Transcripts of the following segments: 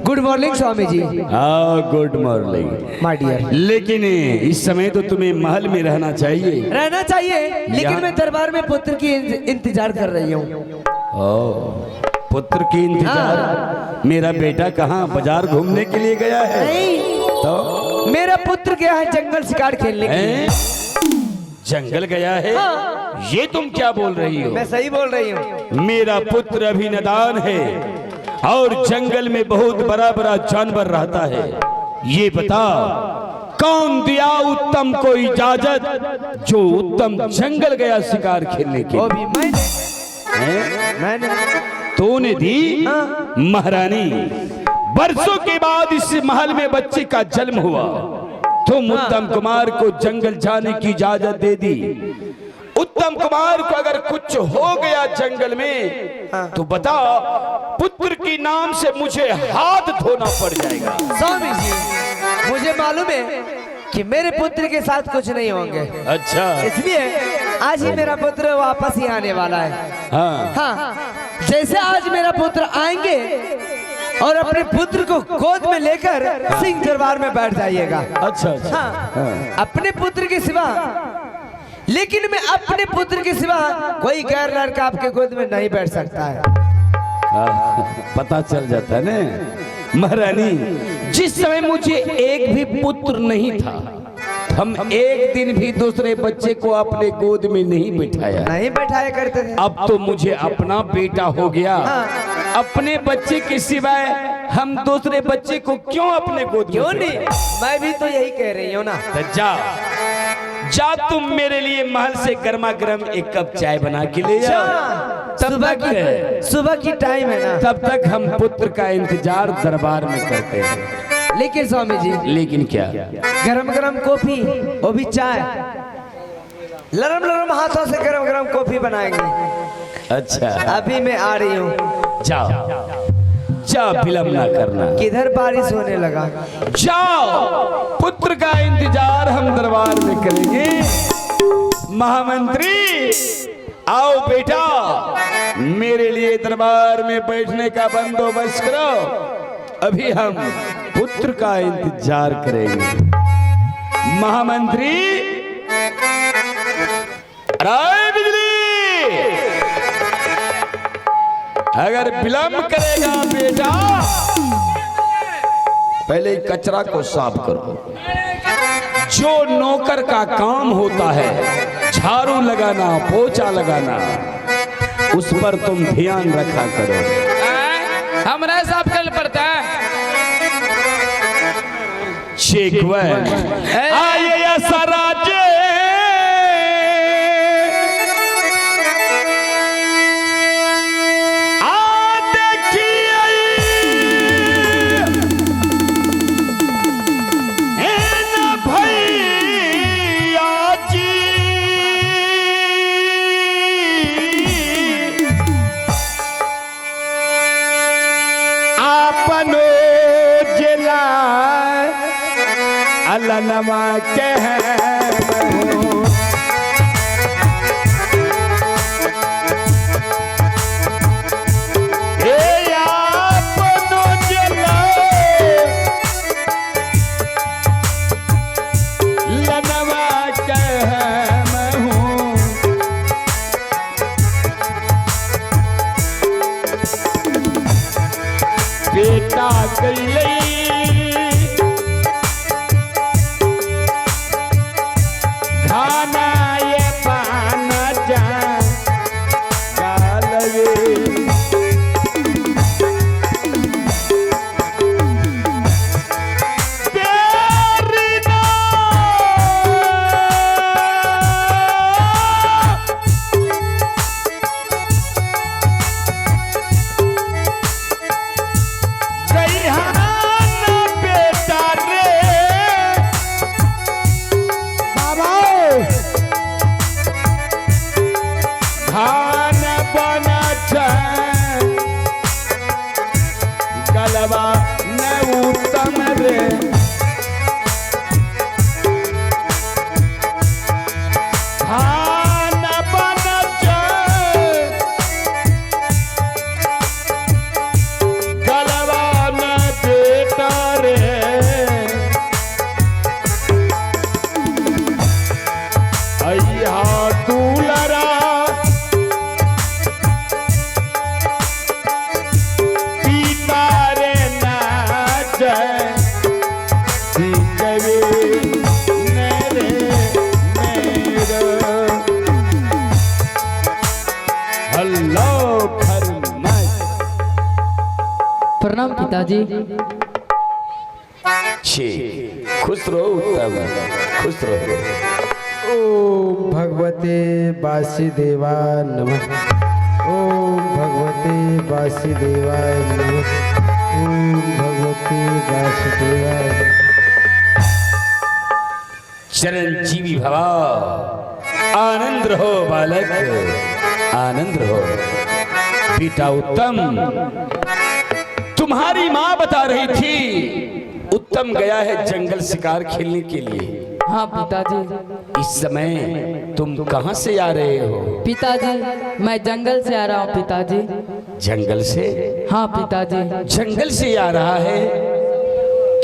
Good morning Swami ji. हाँ good morning my dear. लेकिन इस समय तो तुम्हें महल में रहना चाहिए। रहना चाहिए, लेकिन मैं दरबार में पुत्र की इंतजार कर रही हूँ। पुत्र की इंतजार? मेरा बेटा कहाँ बाजार घूमने के लिए गया है? नहीं, तो मेरा पुत्र गया है जंगल शिकार खेलने के लिए। जंगल गया है? हाँ। ये तुम क्या बोल रही हो? मैं सही बोल रही हूँ। मेरा पुत्र अभी नादान है और जंगल में बहुत बड़ा बड़ा जानवर रहता है। ये बता कौन दिया उत्तम को इजाजत जो उत्तम जंगल गया शिकार खेलने के? वो भी मैंने तूने दी? हाँ। महारानी, बरसों के बाद इस महल में बच्चे का जन्म हुआ, तुम उत्तम कुमार को जंगल जाने की इजाजत दे दी। उत्तम कुमार को अगर कुछ हो गया जंगल में तो बता, पुत्र की नाम से मुझे हाथ धोना पड़ जाएगा। स्वामी जी, मुझे मालूम है कि मेरे पुत्र के साथ कुछ नहीं होंगे। अच्छा, इसलिए आज ही मेरा पुत्र वापस ही आने वाला है। हाँ हाँ, जैसे आज मेरा पुत्र आएंगे और अपने पुत्र को गोद में लेकर सिंह दरबार में बैठ जाइएगा। अच्छा, अच्छा। हाँ, अपने पुत्र के सिवा, लेकिन मैं अपने पुत्र के सिवा कोई गैर लड़का आपके गोद में नहीं बैठ सकता है। पता चल जाता है ना महारानी, जिस समय मुझे एक भी पुत्र नहीं था, हम एक दिन भी दूसरे बच्चे को अपने गोद में नहीं बिठाया। नहीं बैठाया करते थे। अब तो मुझे अपना बेटा हो गया। हाँ। अपने बच्चे के सिवाय हम दूसरे बच्चे को क्यों अपने गोद में? क्यों नहीं? मैं भी तो यही कह रही हूँ ना। तो जा जा, तुम मेरे लिए महल से गर्मा गर्म एक कप चाय बना के ले जाओ। सुबह की टाइम है ना। तब तक हम पुत्र का इंतजार दरबार में करते हैं। लेकिन स्वामी जी, लेकिन क्या? गरम गरम कॉफी, वो भी चाय, लरम लरम हाथों से गरम गरम कॉफी बनाएंगे। अच्छा, अभी मैं आ रही हूँ। जाओ जा, विलंब ना करना। किधर बारिश होने लगा। जाओ, पुत्र का इंतजार हम दरबार में करेंगे। महामंत्री आओ बेटा, मेरे लिए दरबार में बैठने का बंदोबस्त करो। अभी हम पुत्र का इंतजार करेंगे। महामंत्री, राय बिजली, अगर विलंब करेगा बेटा, पहले कचरा को साफ करो। जो नौकर का काम होता है झाड़ू लगाना, पोछा लगाना, उस पर तुम ध्यान रखा करो। हमरा साफ करना पड़ता है। आये ऐसा राज्य अल्लाह कह बेटा गई पिताजी। खुश रहो उत्तम, खुश रहो। ओम भगवते वासुदेवाय नमः। ओम भगवते वासुदेवाय नमः। ओम भगवते वासुदेवाय नमः। चिरंजीवी भवा, आनंद रहो बालक, आनंद रहो। बेटा उत्तम, तुम्हारी माँ बता रही थी उत्तम गया है जंगल शिकार खेलने के लिए। हाँ पिताजी। इस समय तुम कहाँ से आ रहे हो? पिताजी मैं जंगल से आ रहा हूँ पिताजी। जंगल से? हाँ पिताजी। जंगल से आ रहा है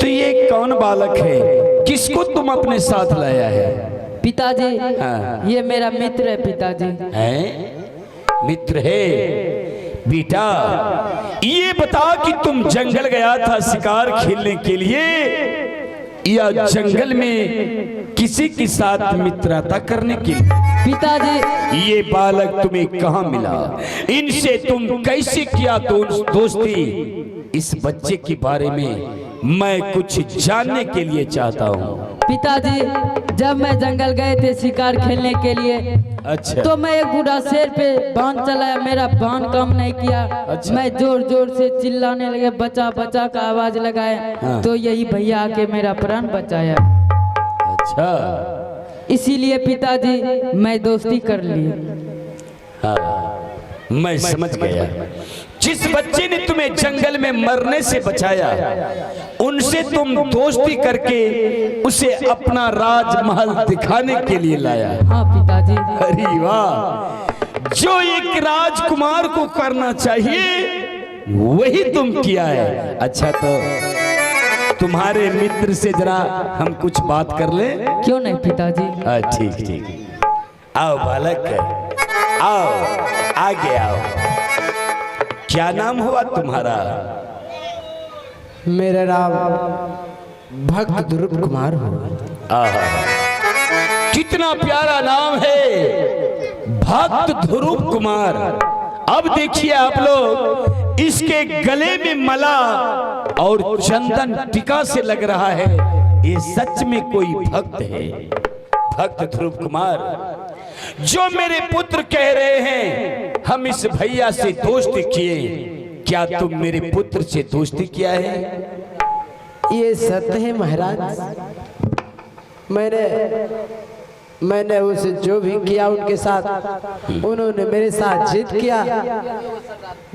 तो ये कौन बालक है? किसको तुम अपने साथ लाया है? पिताजी हाँ। ये मेरा मित्र है पिताजी। है? मित्र है? बेटा ये बता कि तुम जंगल गया था शिकार खेलने के लिए या जंगल में किसी के साथ मित्रता करने के लिए? पिताजी ये बालक तुम्हें कहाँ मिला? इनसे तुम कैसे किया दोस्ती? इस बच्चे के बारे में मैं कुछ जानने के लिए चाहता हूँ। पिताजी जब मैं जंगल गए थे शिकार खेलने के लिए, अच्छा। तो मैं एक बूढ़ा शेर पे बांध चलाया, मेरा बांध काम नहीं किया। अच्छा। मैं जोर जोर से चिल्लाने लगे, बचा बचा का आवाज लगाया। हाँ। तो यही भैया आके मेरा प्राण बचाया। अच्छा। इसीलिए पिताजी मैं दोस्ती कर ली। हाँ, मैं समझ गया। जिस बच्चे ने तुम्हें जंगल में मरने से बचाया, उनसे तुम दोस्ती करके उसे अपना राजमहल दिखाने के लिए लाया। हाँ पिताजी। अरे वाह, जो एक राजकुमार को करना चाहिए वही तुम किया है। अच्छा तो तुम्हारे मित्र से जरा हम कुछ बात कर ले? क्यों नहीं पिताजी। ठीक ठीक। आओ बालक, आओ आगे आओ। क्या नाम हुआ तुम्हारा? मेरा नाम भक्त ध्रुव कुमार हो। आहा, कितना प्यारा नाम है, भक्त ध्रुव कुमार। अब देखिए आप लोग, इसके गले में माला और चंदन टीका से लग रहा है ये सच में कोई भक्त है। भक्त ध्रुव कुमार, जो मेरे पुत्र कह रहे हैं हम इस भैया से दोस्ती किए, क्या तुम मेरे पुत्र से दोस्ती किया है? ये सत्य है महाराज। मैंने उसे जो भी किया उनके साथ, उन्होंने मेरे साथ जिद किया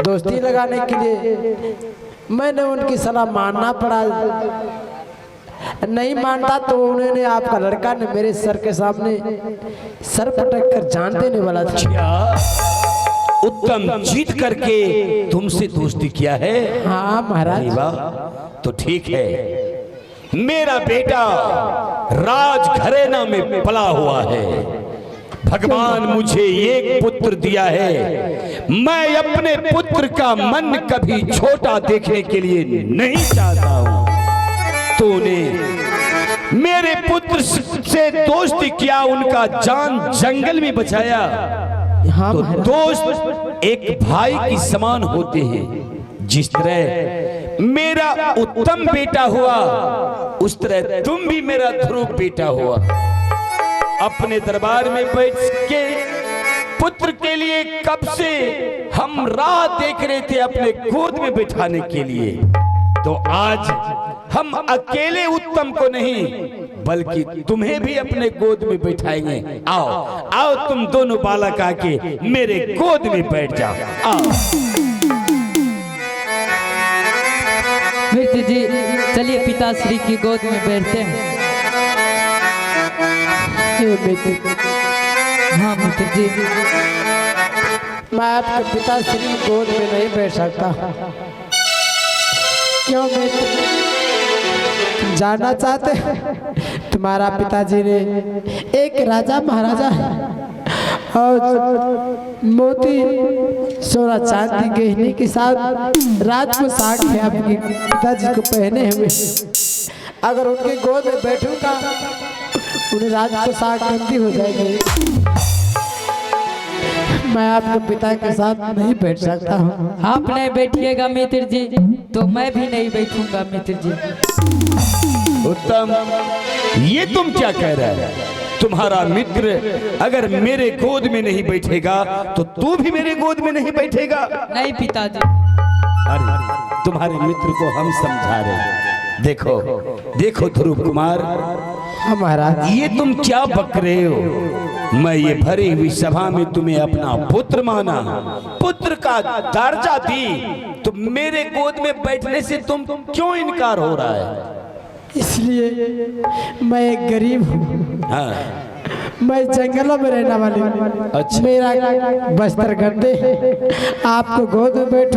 दोस्ती लगाने के लिए। मैंने उनकी सलाह मानना पड़ा, नहीं मानता तो उन्होंने, आपका लड़का ने मेरे सर के सामने सर पटक कर जान देने वाला था। क्या उत्तम जीत करके तुमसे दोस्ती किया है? हाँ महाराज। वाह, तो ठीक है। मेरा बेटा राजघराना में पला हुआ है। भगवान मुझे एक पुत्र दिया है, मैं अपने पुत्र का मन कभी छोटा देखने के लिए नहीं चाहता हूँ। तूने मेरे पुत्र से दोस्ती किया, उनका जान जंगल में बचाया। हाँ तो दोस्त एक भाई की समान होते हैं। जिस तरह मेरा उत्तम बेटा हुआ, उस तरह तुम भी मेरा ध्रुव बेटा हुआ। अपने दरबार में बैठ के पुत्र के लिए कब से हम राह देख रहे थे अपने गोद में बिठाने के लिए। तो आज हम अकेले उत्तम को नहीं बल्कि तुम्हें भी अपने गोद में बैठाएंगे। आओ आओ, तुम दोनों बालक आके मेरे गोद में बैठ जाओ। आओ मित्र जी, चलिए पिताश्री की गोद में बैठते हैं। हाँ मित्र जी। मैं आपके पिताश्री की गोद में नहीं बैठ सकता। क्यों मित्र, जानना चाहते हैं? तुम्हारा पिताजी ने एक राजा महाराजा और मोती सोना चांदी गहने के साथ राज को साथ है आपके पिताजी को पहने हुए। अगर उनके गोद में बैठूंगा उन्हें राज को साथ गंदी हो जाएगी। मैं आपके पिता के साथ नहीं बैठ सकता हूँ। आप नहीं बैठिएगा मित्र जी तो मैं भी नहीं बैठूंगा मित्र जी। उत्तम, ये तुम क्या कह रहे है? तुम्हारा मित्र अगर मेरे गोद में नहीं बैठेगा तो तू भी मेरे गोद में नहीं बैठेगा। नहीं पिताजी। अरे तुम्हारे मित्र को हम समझा रहे हैं। देखो देखो ध्रुव कुमार, हमारा ये तुम क्या बक रहे हो? मैं ये भरी हुई सभा में तुम्हें अपना पुत्र माना, पुत्र का दर्जा दी, तो मेरे गोद में बैठने से तुम क्यों इनकार हो रहा है? इसलिए मैं एक गरीब हूँ। हाँ, मैं जंगलों में रहने वाली हूँ। अच्छा। मेरा बस्तर गड्ढे है। आपको गोद में बैठो